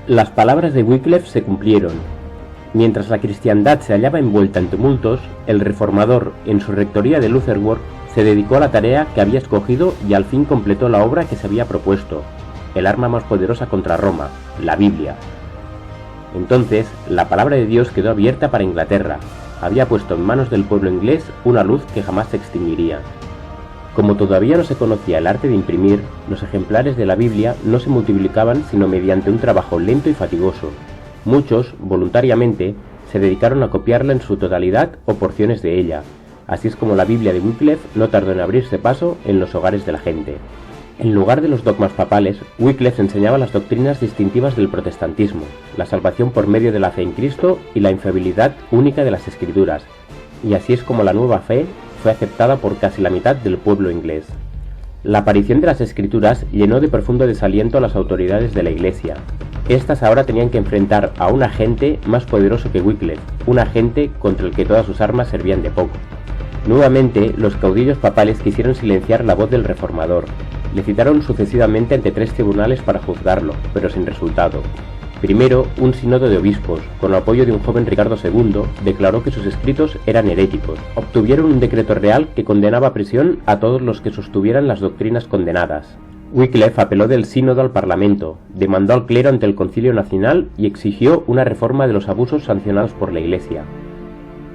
Las palabras de Wycliffe se cumplieron. Mientras la cristiandad se hallaba envuelta en tumultos, el reformador, en su rectoría de Lutherworth, se dedicó a la tarea que había escogido y al fin completó la obra que se había propuesto, el arma más poderosa contra Roma, la Biblia. Entonces, la palabra de Dios quedó abierta para Inglaterra, había puesto en manos del pueblo inglés una luz que jamás se extinguiría. Como todavía no se conocía el arte de imprimir, los ejemplares de la Biblia no se multiplicaban sino mediante un trabajo lento y fatigoso. Muchos, voluntariamente, se dedicaron a copiarla en su totalidad o porciones de ella. Así es como la Biblia de Wycliffe no tardó en abrirse paso en los hogares de la gente. En lugar de los dogmas papales, Wycliffe enseñaba las doctrinas distintivas del protestantismo, la salvación por medio de la fe en Cristo y la infalibilidad única de las Escrituras, y así es como la nueva fe fue aceptada por casi la mitad del pueblo inglés. La aparición de las Escrituras llenó de profundo desaliento a las autoridades de la Iglesia. Estas ahora tenían que enfrentar a un agente más poderoso que Wycliffe, un agente contra el que todas sus armas servían de poco. Nuevamente, los caudillos papales quisieron silenciar la voz del reformador. Le citaron sucesivamente ante 3 tribunales para juzgarlo, pero sin resultado. Primero, un sínodo de obispos, con el apoyo de un joven Ricardo II, declaró que sus escritos eran heréticos. Obtuvieron un decreto real que condenaba a prisión a todos los que sostuvieran las doctrinas condenadas. Wycliffe apeló del sínodo al Parlamento, demandó al clero ante el Concilio Nacional y exigió una reforma de los abusos sancionados por la Iglesia.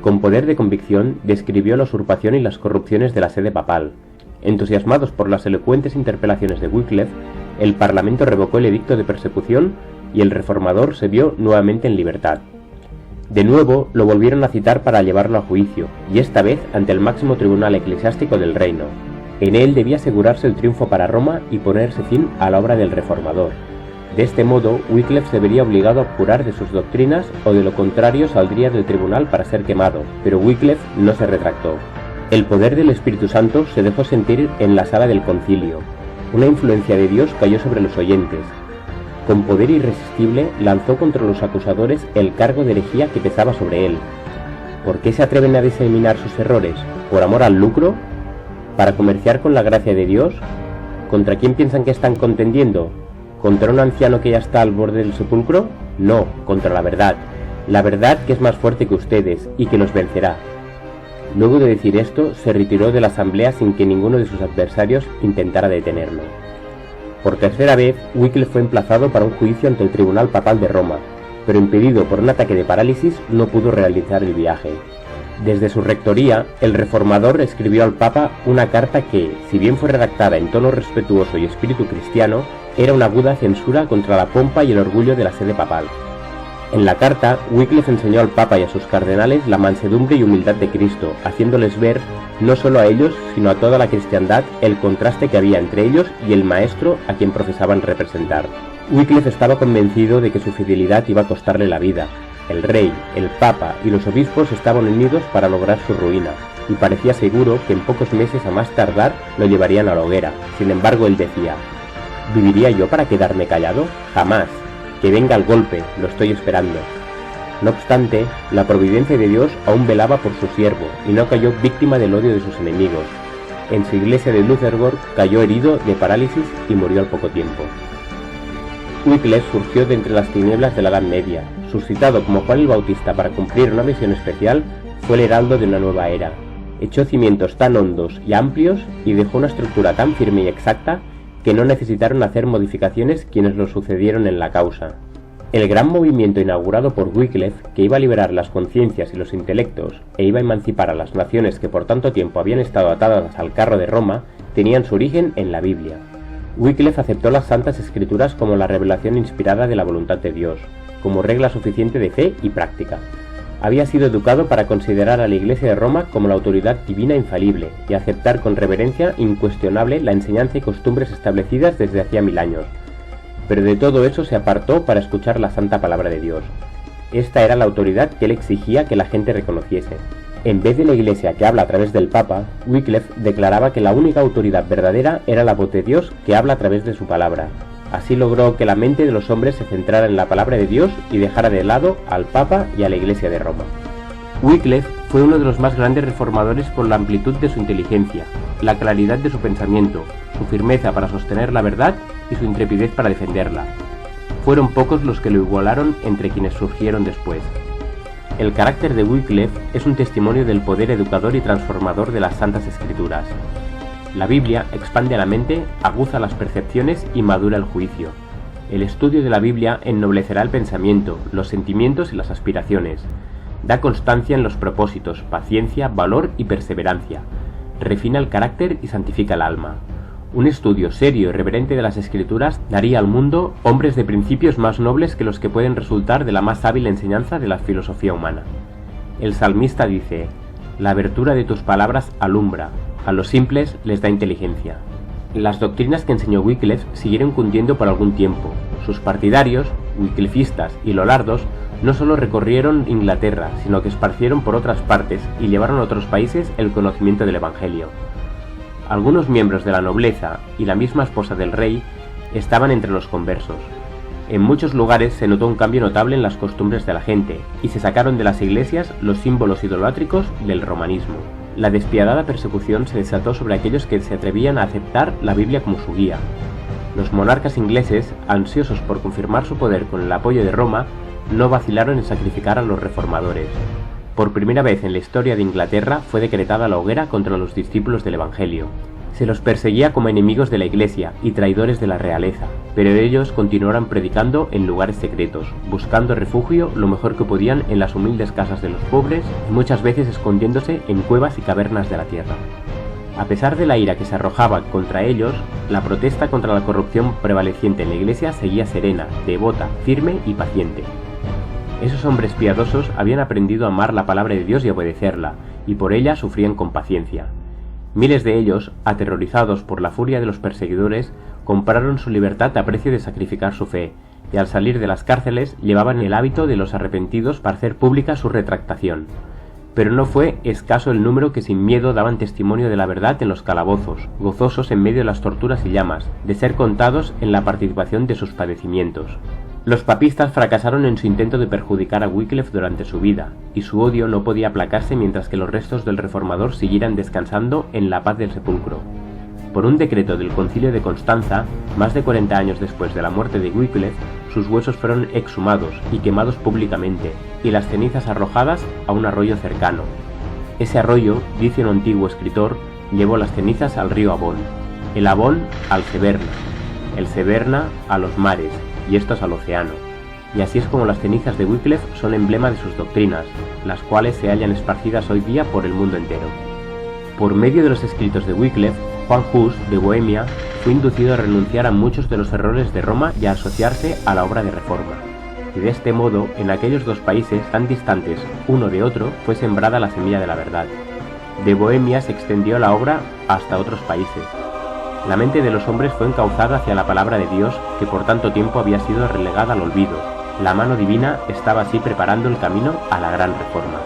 Con poder de convicción, describió la usurpación y las corrupciones de la sede papal. Entusiasmados por las elocuentes interpelaciones de Wycliffe, el Parlamento revocó el edicto de persecución y el reformador se vio nuevamente en libertad. De nuevo lo volvieron a citar para llevarlo a juicio, y esta vez ante el máximo tribunal eclesiástico del reino. En él debía asegurarse el triunfo para Roma y ponerse fin a la obra del reformador. De este modo, Wycliffe se vería obligado a jurar de sus doctrinas o de lo contrario saldría del tribunal para ser quemado, pero Wycliffe no se retractó. El poder del Espíritu Santo se dejó sentir en la sala del concilio. Una influencia de Dios cayó sobre los oyentes. Con poder irresistible lanzó contra los acusadores el cargo de herejía que pesaba sobre él. ¿Por qué se atreven a diseminar sus errores? ¿Por amor al lucro? ¿Para comerciar con la gracia de Dios? ¿Contra quién piensan que están contendiendo? ¿Contra un anciano que ya está al borde del sepulcro? No, contra la verdad que es más fuerte que ustedes y que los vencerá. Luego de decir esto, se retiró de la asamblea sin que ninguno de sus adversarios intentara detenerlo. Por tercera vez, Wycliffe fue emplazado para un juicio ante el Tribunal Papal de Roma, pero impedido por un ataque de parálisis no pudo realizar el viaje. Desde su rectoría, el reformador escribió al Papa una carta que, si bien fue redactada en tono respetuoso y espíritu cristiano, era una aguda censura contra la pompa y el orgullo de la sede papal. En la carta, Wycliffe enseñó al Papa y a sus cardenales la mansedumbre y humildad de Cristo, haciéndoles ver, no solo a ellos, sino a toda la cristiandad, el contraste que había entre ellos y el Maestro a quien profesaban representar. Wycliffe estaba convencido de que su fidelidad iba a costarle la vida. El rey, el Papa y los obispos estaban unidos para lograr su ruina, y parecía seguro que en pocos meses a más tardar lo llevarían a la hoguera. Sin embargo, él decía: ¿viviría yo para quedarme callado? Jamás. Que venga el golpe, lo estoy esperando. No obstante, la providencia de Dios aún velaba por su siervo y no cayó víctima del odio de sus enemigos. En su iglesia de Lutherworth cayó herido de parálisis y murió al poco tiempo. Wycliffe surgió de entre las tinieblas de la Edad Media. Suscitado como Juan el Bautista para cumplir una misión especial, fue el heraldo de una nueva era. Echó cimientos tan hondos y amplios y dejó una estructura tan firme y exacta que no necesitaron hacer modificaciones quienes lo sucedieron en la causa. El gran movimiento inaugurado por Wycliffe, que iba a liberar las conciencias y los intelectos e iba a emancipar a las naciones que por tanto tiempo habían estado atadas al carro de Roma, tenían su origen en la Biblia. Wycliffe aceptó las Santas Escrituras como la revelación inspirada de la voluntad de Dios, como regla suficiente de fe y práctica. Había sido educado para considerar a la Iglesia de Roma como la autoridad divina infalible y aceptar con reverencia incuestionable la enseñanza y costumbres establecidas desde hacía 1000 años. Pero de todo eso se apartó para escuchar la santa palabra de Dios. Esta era la autoridad que él exigía que la gente reconociese. En vez de la Iglesia que habla a través del Papa, Wycliffe declaraba que la única autoridad verdadera era la voz de Dios que habla a través de su palabra. Así logró que la mente de los hombres se centrara en la palabra de Dios y dejara de lado al Papa y a la Iglesia de Roma. Wycliffe fue uno de los más grandes reformadores por la amplitud de su inteligencia, la claridad de su pensamiento, su firmeza para sostener la verdad y su intrepidez para defenderla. fueron pocos los que lo igualaron entre quienes surgieron después. El carácter de Wycliffe es un testimonio del poder educador y transformador de las Santas Escrituras. La Biblia expande la mente, aguza las percepciones y madura el juicio. El estudio de la Biblia ennoblecerá el pensamiento, los sentimientos y las aspiraciones. Da constancia en los propósitos, paciencia, valor y perseverancia. Refina el carácter y santifica el alma. Un estudio serio y reverente de las Escrituras daría al mundo hombres de principios más nobles que los que pueden resultar de la más hábil enseñanza de la filosofía humana. El salmista dice: «La abertura de tus palabras alumbra, a los simples les da inteligencia». Las doctrinas que enseñó Wycliffe siguieron cundiendo por algún tiempo. Sus partidarios, wyclifistas y lollardos, no solo recorrieron Inglaterra, sino que esparcieron por otras partes y llevaron a otros países el conocimiento del Evangelio. Algunos miembros de la nobleza y la misma esposa del rey estaban entre los conversos. En muchos lugares se notó un cambio notable en las costumbres de la gente y se sacaron de las iglesias los símbolos idolátricos del romanismo. La despiadada persecución se desató sobre aquellos que se atrevían a aceptar la Biblia como su guía. Los monarcas ingleses, ansiosos por confirmar su poder con el apoyo de Roma, no vacilaron en sacrificar a los reformadores. Por primera vez en la historia de Inglaterra fue decretada la hoguera contra los discípulos del Evangelio. Se los perseguía como enemigos de la Iglesia y traidores de la realeza, pero ellos continuaron predicando en lugares secretos, buscando refugio lo mejor que podían en las humildes casas de los pobres y muchas veces escondiéndose en cuevas y cavernas de la tierra. A pesar de la ira que se arrojaba contra ellos, la protesta contra la corrupción prevaleciente en la Iglesia seguía serena, devota, firme y paciente. Esos hombres piadosos habían aprendido a amar la palabra de Dios y obedecerla, y por ella sufrían con paciencia. Miles de ellos, aterrorizados por la furia de los perseguidores, compraron su libertad a precio de sacrificar su fe, y al salir de las cárceles llevaban el hábito de los arrepentidos para hacer pública su retractación. Pero no fue escaso el número que sin miedo daban testimonio de la verdad en los calabozos, gozosos en medio de las torturas y llamas, de ser contados en la participación de sus padecimientos. Los papistas fracasaron en su intento de perjudicar a Wycliffe durante su vida, y su odio no podía aplacarse mientras que los restos del reformador siguieran descansando en la paz del sepulcro. Por un decreto del Concilio de Constanza, más de 40 años después de la muerte de Wycliffe, sus huesos fueron exhumados y quemados públicamente, y las cenizas arrojadas a un arroyo cercano. Ese arroyo, dice un antiguo escritor, llevó las cenizas al río Avon, el Avon al Severna, el Severna a los mares, y estos al océano. Y así es como las cenizas de Wycliffe son emblema de sus doctrinas, las cuales se hallan esparcidas hoy día por el mundo entero. Por medio de los escritos de Wycliffe, Juan Hus, de Bohemia, fue inducido a renunciar a muchos de los errores de Roma y a asociarse a la obra de reforma. Y de este modo, en aquellos dos países tan distantes uno de otro, fue sembrada la semilla de la verdad. De Bohemia se extendió la obra hasta otros países. La mente de los hombres fue encauzada hacia la palabra de Dios, que por tanto tiempo había sido relegada al olvido. La mano divina estaba así preparando el camino a la gran reforma.